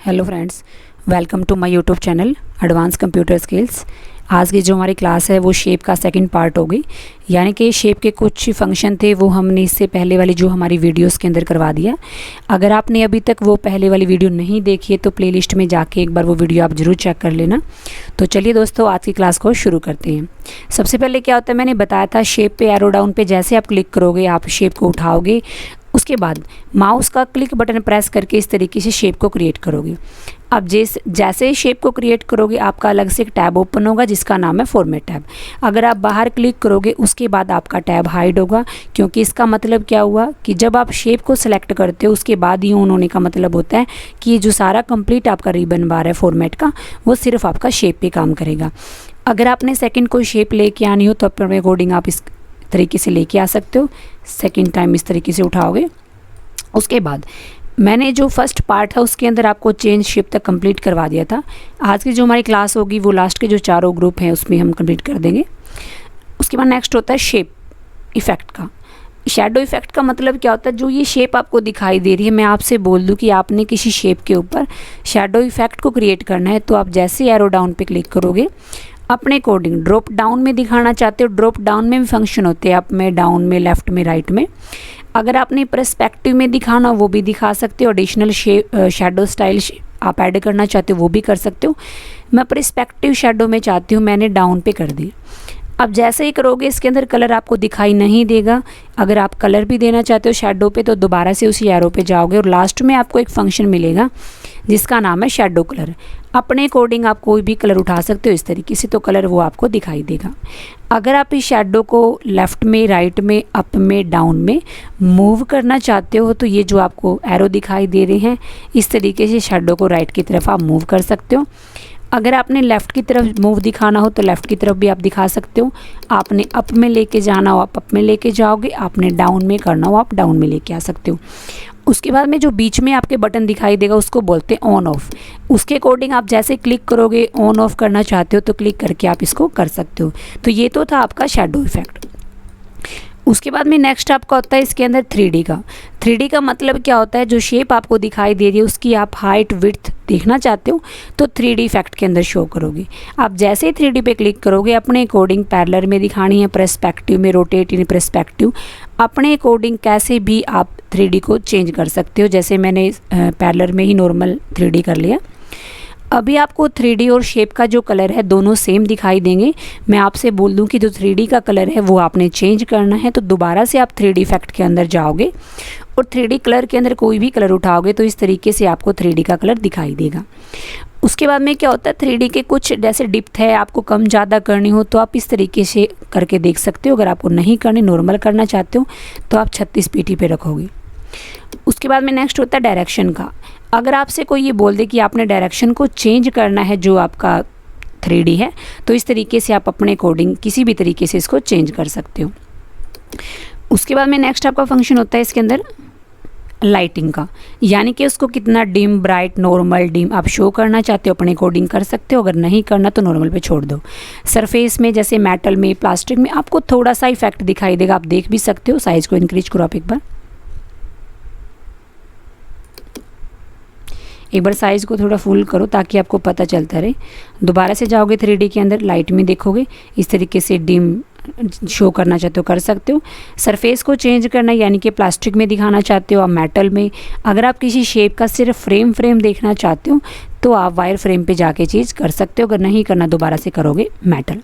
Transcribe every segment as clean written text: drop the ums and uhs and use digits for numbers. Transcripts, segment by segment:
Hello friends, welcome to my YouTube channel advance computer skills. आज की जो हमारी क्लास है वो शेप का सेकंड पार्ट होगी, यानी कि शेप के कुछ फंक्शन थे वो हमने इससे पहले वाली जो हमारी वीडियोस के अंदर करवा दिया। अगर आपने अभी तक वो पहले वाली वीडियो नहीं देखी है तो प्लेलिस्ट में जाके एक बार वो वीडियो आप ज़रूर चेक कर लेना। तो चलिए दोस्तों, आज की क्लास को शुरू करते हैं। सबसे पहले क्या होता है, मैंने बताया था शेप पे एरो डाउन पे जैसे आप क्लिक करोगे आप शेप को उठाओगे, उसके बाद माउस का क्लिक बटन प्रेस करके इस तरीके से शेप को क्रिएट करोगे। अब जैसे शेप को क्रिएट करोगे आपका अलग से एक टैब ओपन होगा जिसका नाम है फॉर्मेट टैब। अगर आप बाहर क्लिक करोगे उसके बाद आपका टैब हाइड होगा, क्योंकि इसका मतलब क्या हुआ कि जब आप शेप को सिलेक्ट करते हो उसके बाद ही ऑन होने का मतलब होता है कि ये जो सारा कंप्लीट आपका रिबन बार है फॉर्मेट का वो सिर्फ आपका शेप पे काम करेगा। अगर आपने सेकेंड कोई शेप लेके आनी हो तो अपने अकॉर्डिंग आप इस तरीके से लेके आ सकते हो। सेकेंड टाइम इस तरीके से उठाओगे। उसके बाद मैंने जो फर्स्ट पार्ट है उसके अंदर आपको चेंज शेप तक कंप्लीट करवा दिया था। आज की जो हमारी क्लास होगी वो लास्ट के जो चारों ग्रुप हैं उसमें हम कंप्लीट कर देंगे। उसके बाद नेक्स्ट होता है शेप इफ़ेक्ट का। शैडो इफ़ेक्ट का मतलब क्या होता है, जो ये शेप आपको दिखाई दे रही है, मैं आपसे बोल दूं कि आपने किसी शेप के ऊपर शैडो इफ़ेक्ट को क्रिएट करना है तो आप जैसे एरो डाउन पे क्लिक करोगे अपने अकॉर्डिंग ड्रॉप डाउन में दिखाना चाहते हो, ड्रॉप डाउन में भी फंक्शन होते हैं, अप में, डाउन में, लेफ़्ट में, राइट में। अगर आपने पर्सपेक्टिव में दिखाना वो भी दिखा सकते हो। एडिशनल शैडो स्टाइल आप ऐड करना चाहते हो वो भी कर सकते हो। मैं पर्सपेक्टिव शैडो में चाहती हूँ, मैंने डाउन पे कर दी। अब जैसे ही करोगे इसके अंदर कलर आपको दिखाई नहीं देगा। अगर आप कलर भी देना चाहते हो शैडो पे तो दोबारा से उसी एरो पे जाओगे और लास्ट में आपको एक फंक्शन मिलेगा जिसका नाम है शैडो कलर। अपने अकॉर्डिंग आप कोई भी कलर उठा सकते हो इस तरीके से, तो कलर वो आपको दिखाई देगा। अगर आप इस शैडो को लेफ़्ट में, राइट में, अप में, डाउन में मूव करना चाहते हो तो ये जो आपको एरो दिखाई दे रहे हैं इस तरीके से शैडो को राइट की तरफ आप मूव कर सकते हो। अगर आपने लेफ़्ट की तरफ मूव दिखाना हो तो लेफ़्ट की तरफ भी आप दिखा सकते हो। आपने अप में लेके जाना हो आप अप में लेके जाओगे, आपने डाउन में करना हो आप डाउन में लेके आ सकते हो। उसके बाद में जो बीच में आपके बटन दिखाई देगा उसको बोलते हैं ऑन ऑफ। उसके अकॉर्डिंग आप जैसे क्लिक करोगे ऑन ऑफ करना चाहते हो तो क्लिक करके आप इसको कर सकते हो। तो ये तो था आपका शैडो इफ़ेक्ट। उसके बाद में नेक्स्ट आपका होता है इसके अंदर 3D का। 3D का मतलब क्या होता है, जो शेप आपको दिखाई दे रही है उसकी आप हाइट विड्थ देखना चाहते हो तो 3D इफेक्ट के अंदर शो करोगे। आप जैसे ही 3D पे क्लिक करोगे अपने अकॉर्डिंग पैरेलल में दिखानी है, पर्सपेक्टिव में, रोटेट इन पर्सपेक्टिव, अपने अकॉर्डिंग कैसे भी आप 3D को चेंज कर सकते हो। जैसे मैंने पैरेलल में ही नॉर्मल 3D कर लिया। अभी आपको 3D और शेप का जो कलर है दोनों सेम दिखाई देंगे। मैं आपसे बोल दूं कि जो 3D का कलर है वो आपने चेंज करना है तो दोबारा से आप 3D इफेक्ट के अंदर जाओगे और 3D कलर के अंदर कोई भी कलर उठाओगे तो इस तरीके से आपको 3D का कलर दिखाई देगा। उसके बाद में क्या होता है, 3D के कुछ जैसे डिप्थ है आपको कम ज़्यादा करनी हो तो आप इस तरीके से करके देख सकते हो। अगर आपको नहीं करनी, नॉर्मल करना चाहते हो तो आप 36 पीटी पे रखोगे। उसके बाद में नेक्स्ट होता है डायरेक्शन का। अगर आपसे कोई ये बोल दे कि आपने डायरेक्शन को चेंज करना है जो आपका 3D है तो इस तरीके से आप अपने अकॉर्डिंग किसी भी तरीके से इसको चेंज कर सकते हो। उसके बाद में नेक्स्ट आपका फंक्शन होता है इसके अंदर लाइटिंग का, यानी कि उसको कितना डिम, ब्राइट, नॉर्मल, डिम आप शो करना चाहते हो अपने अकॉर्डिंग कर सकते हो। अगर नहीं करना तो नॉर्मल पे छोड़ दो। सरफेस में जैसे मेटल में, प्लास्टिक में आपको थोड़ा सा इफेक्ट दिखाई देगा, आप देख भी सकते हो। साइज़ को इंक्रीज करो आप एक बार साइज़ को थोड़ा फुल करो ताकि आपको पता चलता रहे। दोबारा से जाओगे 3D के अंदर, लाइट में देखोगे इस तरीके से डिम शो करना चाहते हो कर सकते हो। सरफेस को चेंज करना यानी कि प्लास्टिक में दिखाना चाहते हो आप मेटल में। अगर आप किसी शेप का सिर्फ फ्रेम देखना चाहते हो तो आप वायर फ्रेम पे जाके चीज़ कर सकते हो। अगर नहीं करना दोबारा से करोगे मेटल।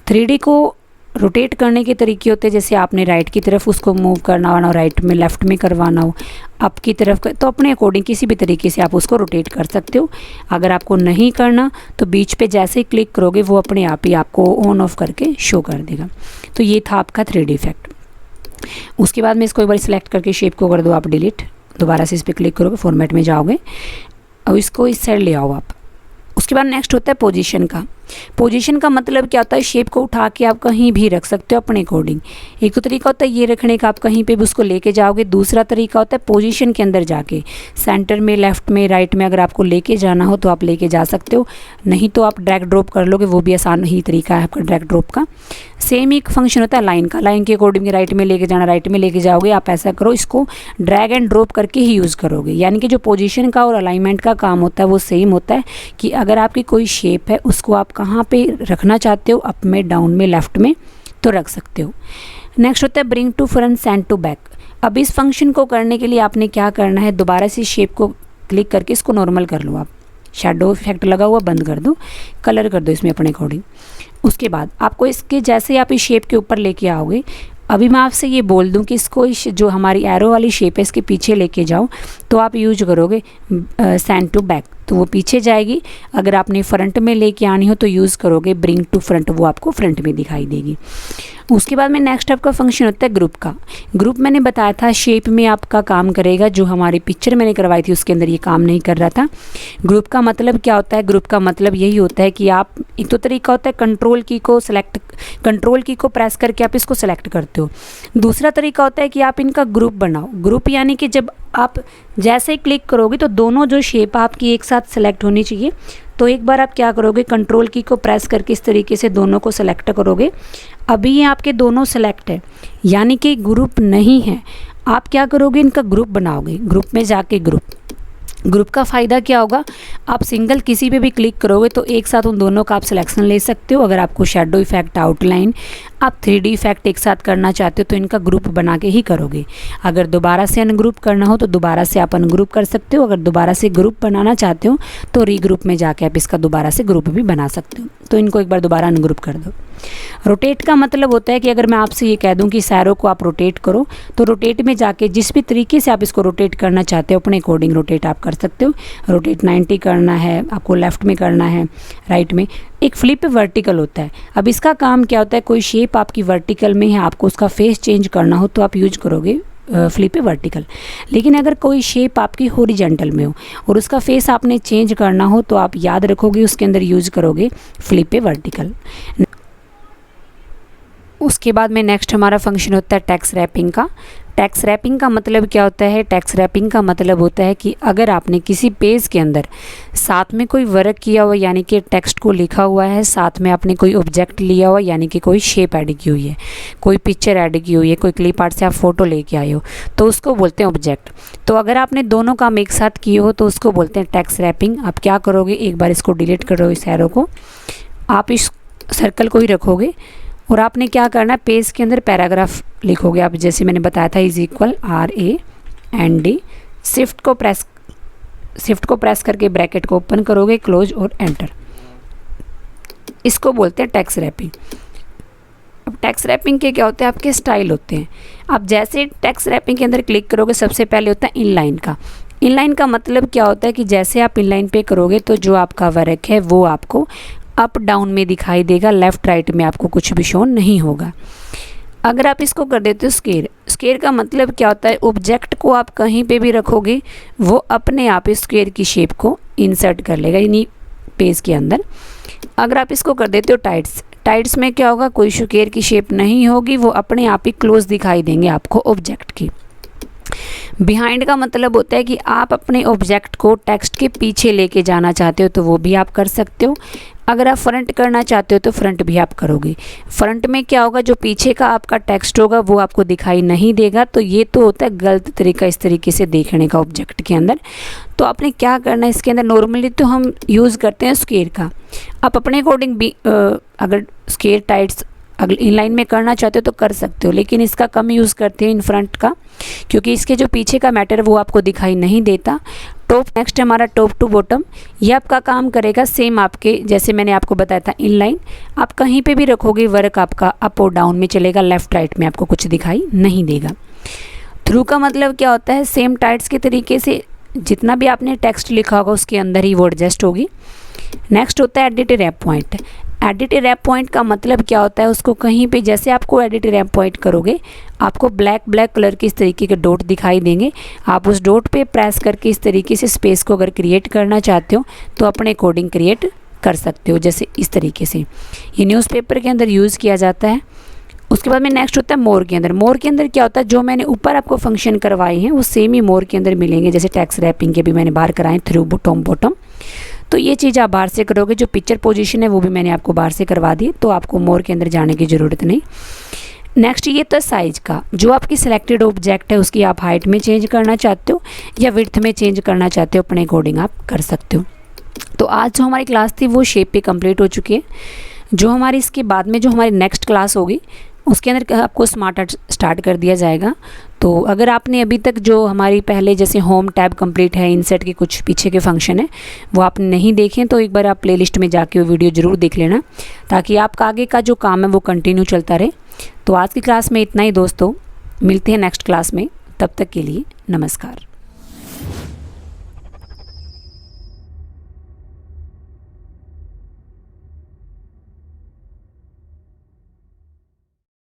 3D को रोटेट करने के तरीके होते हैं, जैसे आपने राइट की तरफ उसको मूव करना हो, राइट में, लेफ़्ट में करवाना हो, अप की तरफ तो अपने अकॉर्डिंग किसी भी तरीके से आप उसको रोटेट कर सकते हो। अगर आपको नहीं करना तो बीच पे जैसे ही क्लिक करोगे वो अपने आप ही आपको ऑन ऑफ करके शो कर देगा। तो ये था आपका 3D इफेक्ट। उसके बाद में इसको एक बार सिलेक्ट करके शेप को कर दो आप डिलीट। दोबारा से इस पर क्लिक करोगे, फॉर्मेट में जाओगे और इसको इस साइड ले आओ आप। उसके बाद नेक्स्ट होता है पोजीशन का। पोजीशन का मतलब क्या होता है, शेप को उठा के आप कहीं भी रख सकते हो अपने अकॉर्डिंग। एक तो तरीका होता है ये रखने का, आप कहीं पे भी उसको लेके जाओगे। दूसरा तरीका होता है पोजीशन के अंदर जाके सेंटर में, लेफ्ट में, राइट में अगर आपको लेके जाना हो तो आप लेके जा सकते हो, नहीं तो आप ड्रैग ड्रॉप कर लोगे, वो भी आसान ही तरीका है आपका ड्रैग ड्रॉप का। सेम एक फंक्शन होता है लाइन का, लाइन के अकॉर्डिंग राइट में लेके जाना, राइट में लेके जाओगे। आप ऐसा करो, इसको ड्रैग एंड ड्रॉप करके ही यूज़ करोगे। यानी कि जो पोजीशन का और अलाइनमेंट का काम होता है वो सेम होता है कि अगर आपकी कोई शेप है उसको आप कहाँ पे रखना चाहते हो, अप में, डाउन में, लेफ्ट में, तो रख सकते हो। नेक्स्ट होता है bring to front, send to back. अब इस फंक्शन को करने के लिए आपने क्या करना है, दोबारा से शेप को क्लिक करके इसको नॉर्मल कर लो। आप शैडो इफेक्ट लगा हुआ बंद कर दो, कलर कर दो इसमें अपने अकॉर्डिंग। उसके बाद आपको इसके जैसे आप इस शेप के ऊपर लेके आओगे, अभी मैं आपसे ये बोल दूं कि इसको जो हमारी एरो वाली शेप है इसके पीछे लेके जाओ, तो आप यूज करोगे सेंड टू बैक, तो वो पीछे जाएगी। अगर आपने फ्रंट में लेके आनी हो तो यूज़ करोगे ब्रिंग टू फ्रंट, वो आपको फ्रंट में दिखाई देगी। उसके बाद में नेक्स्ट आपका फंक्शन होता है ग्रुप का। ग्रुप मैंने बताया था शेप में आपका काम करेगा, जो हमारी पिक्चर मैंने करवाई थी उसके अंदर ये काम नहीं कर रहा था। ग्रुप का मतलब क्या होता है, ग्रुप का मतलब यही होता है कि आप, एक तो तरीका होता है कंट्रोल की को प्रेस करके आप इसको सेलेक्ट करते हो। दूसरा तरीका होता है कि आप इनका ग्रुप बनाओ। ग्रुप यानी कि जब आप जैसे ही क्लिक करोगे तो दोनों जो शेप आपकी एक साथ सेलेक्ट होनी चाहिए। तो एक बार आप क्या करोगे, कंट्रोल की को प्रेस करके इस तरीके से दोनों को सेलेक्ट करोगे। अभी ये आपके दोनों सेलेक्ट है, यानी कि ग्रुप नहीं है। आप क्या करोगे, इनका ग्रुप बनाओगे। ग्रुप में जाके ग्रुप का फ़ायदा क्या होगा, आप सिंगल किसी पे भी क्लिक करोगे तो एक साथ उन दोनों का आप सिलेक्शन ले सकते हो। अगर आपको शेडो इफेक्ट, आउटलाइन, आप 3D इफेक्ट एक साथ करना चाहते हो तो इनका ग्रुप बना के ही करोगे। अगर दोबारा से अनग्रुप करना हो तो दोबारा से आप अनग्रुप कर सकते हो। अगर दोबारा से ग्रुप बनाना चाहते हो तो रीग्रुप में जाके आप इसका दोबारा से ग्रुप भी बना सकते हो। तो इनको एक बार दोबारा अनग्रुप कर दो। रोटेट का मतलब होता है कि अगर मैं आपसे ये कह दूं कि सैरो को आप रोटेट करो, तो रोटेट में जाके जिस भी तरीके से आप इसको रोटेट करना चाहते हो अपने अकॉर्डिंग रोटेट आप कर सकते हो। रोटेट 90 करना है आपको, लेफ़्ट में करना है, राइट में। एक फ्लिप वर्टिकल होता है। अब इसका काम क्या होता है, कोई शेप आपकी वर्टिकल में है, आपको उसका फेस चेंज करना हो तो आप यूज करोगे फ्लिप वर्टिकल। लेकिन अगर कोई शेप आपकी हॉरिजॉन्टल में हो और उसका फेस आपने चेंज करना हो तो आप याद रखोगे उसके अंदर यूज करोगे फ्लिप वर्टिकल। उसके बाद में नेक्स्ट हमारा फंक्शन होता है टेक्स्ट रैपिंग का। टेक्स्ट रैपिंग का मतलब क्या होता है, टेक्स्ट रैपिंग का मतलब होता है कि अगर आपने किसी पेज के अंदर साथ में कोई वर्क किया हुआ, यानी कि टेक्स्ट को लिखा हुआ है, साथ में आपने कोई ऑब्जेक्ट लिया हुआ, यानी कि कोई शेप ऐड की हुई है, कोई पिक्चर ऐड की हुई है, कोई क्लिप आर्ट से आप फोटो लेके आए हो, तो उसको बोलते हैं ऑब्जेक्ट। तो अगर आपने दोनों काम एक साथ किए हो तो उसको बोलते हैं टेक्स्ट रैपिंग। आप क्या करोगे, एक बार इसको डिलीट करो, इस एरो को, आप इस सर्कल को ही रखोगे और आपने क्या करना है, पेज के अंदर पैराग्राफ लिखोगे आप, जैसे मैंने बताया था इज इक्वल RAND। शिफ्ट को प्रेस करके ब्रैकेट को ओपन करोगे, क्लोज और एंटर। इसको बोलते हैं टेक्स्ट रैपिंग। अब टेक्स्ट रैपिंग के क्या होते हैं, आपके स्टाइल होते हैं। आप जैसे टेक्स्ट रैपिंग के अंदर क्लिक करोगे, सबसे पहले होता है इनलाइन का। इनलाइन का मतलब क्या होता है कि जैसे आप इनलाइन पे करोगे तो जो आपका वर्क है वो आपको अप डाउन में दिखाई देगा, लेफ़्ट राइट में आपको कुछ भी शो नहीं होगा। अगर आप इसको कर देते हो स्क्वायर का मतलब क्या होता है, ऑब्जेक्ट को आप कहीं पे भी रखोगे वो अपने आप इस स्क्वायर की शेप को इंसर्ट कर लेगा यानी पेज के अंदर। अगर आप इसको कर देते हो टाइट्स में क्या होगा, कोई स्क्वायर की शेप नहीं होगी, वो अपने आप ही क्लोज दिखाई देंगे आपको ऑब्जेक्ट की। बिहाइंड का मतलब होता है कि आप अपने ऑब्जेक्ट को टेक्स्ट के पीछे लेके जाना चाहते हो तो वो भी आप कर सकते हो। अगर आप फ्रंट करना चाहते हो तो फ्रंट भी आप करोगे। फ्रंट में क्या होगा, जो पीछे का आपका टेक्स्ट होगा वो आपको दिखाई नहीं देगा। तो ये तो होता है गलत तरीका इस तरीके से देखने का ऑब्जेक्ट के अंदर। तो आपने क्या करना है, इसके अंदर नॉर्मली तो हम यूज़ करते हैं स्क्वायर का। आप अपने अकॉर्डिंग भी अगर स्क्वायर टाइट्स अगर इनलाइन में करना चाहते हो तो कर सकते हो, लेकिन इसका कम यूज़ करते हैं इन फ्रंट का, क्योंकि इसके जो पीछे का मैटर वो आपको दिखाई नहीं देता। नेक्स्ट हमारा टॉप टू बॉटम, ये आपका काम करेगा सेम आपके जैसे मैंने आपको बताया था इनलाइन। आप कहीं पे भी रखोगे वर्क आपका अप और डाउन में चलेगा, लेफ़्ट राइट में आपको कुछ दिखाई नहीं देगा। थ्रू का मतलब क्या होता है, सेम टाइट्स के तरीके से जितना भी आपने टेक्स्ट लिखा होगा उसके अंदर ही वो एडजस्ट होगी। नेक्स्ट होता है edit wrap point. Edit wrap point का मतलब क्या होता है, उसको कहीं पे जैसे आपको एडिट रैप पॉइंट करोगे आपको ब्लैक कलर के इस तरीके के डॉट दिखाई देंगे। आप उस डॉट पे प्रेस करके इस तरीके से स्पेस को अगर क्रिएट करना चाहते हो तो अपने अकॉर्डिंग क्रिएट कर सकते हो, जैसे इस तरीके से ये न्यूज़पेपर के अंदर यूज़ किया जाता है। उसके बाद में नेक्स्ट होता है मोर के अंदर। मोर के अंदर क्या होता है, जो मैंने ऊपर आपको फंक्शन करवाए हैं वो सेम ही मोर के अंदर मिलेंगे। जैसे टैक्स रैपिंग के भी मैंने बाहर कराए थ्रू बॉटम, तो ये चीज़ आप बाहर से करोगे। जो पिक्चर पोजीशन है वो भी मैंने आपको बाहर से करवा दी, तो आपको मोर के अंदर जाने की ज़रूरत नहीं। नेक्स्ट ये तो साइज़ का, जो आपकी सिलेक्टेड ऑब्जेक्ट है उसकी आप हाइट में चेंज करना चाहते हो या विड्थ में चेंज करना चाहते हो, अपने अकॉर्डिंग आप कर सकते हो। तो आज जो हमारी क्लास थी वो शेप पे कंप्लीट हो चुकी है। जो हमारी इसके बाद में जो हमारी नेक्स्ट क्लास होगी उसके अंदर आपको स्मार्ट आर्ट स्टार्ट कर दिया जाएगा। तो अगर आपने अभी तक जो हमारी पहले जैसे होम टैब कंप्लीट है, इंसर्ट के कुछ पीछे के फंक्शन है वो आपने नहीं देखे तो एक बार आप प्लेलिस्ट में जाके वो वीडियो ज़रूर देख लेना, ताकि आपका आगे का जो काम है वो कंटिन्यू चलता रहे। तो आज की क्लास में इतना ही दोस्तों, मिलते हैं नेक्स्ट क्लास में, तब तक के लिए नमस्कार।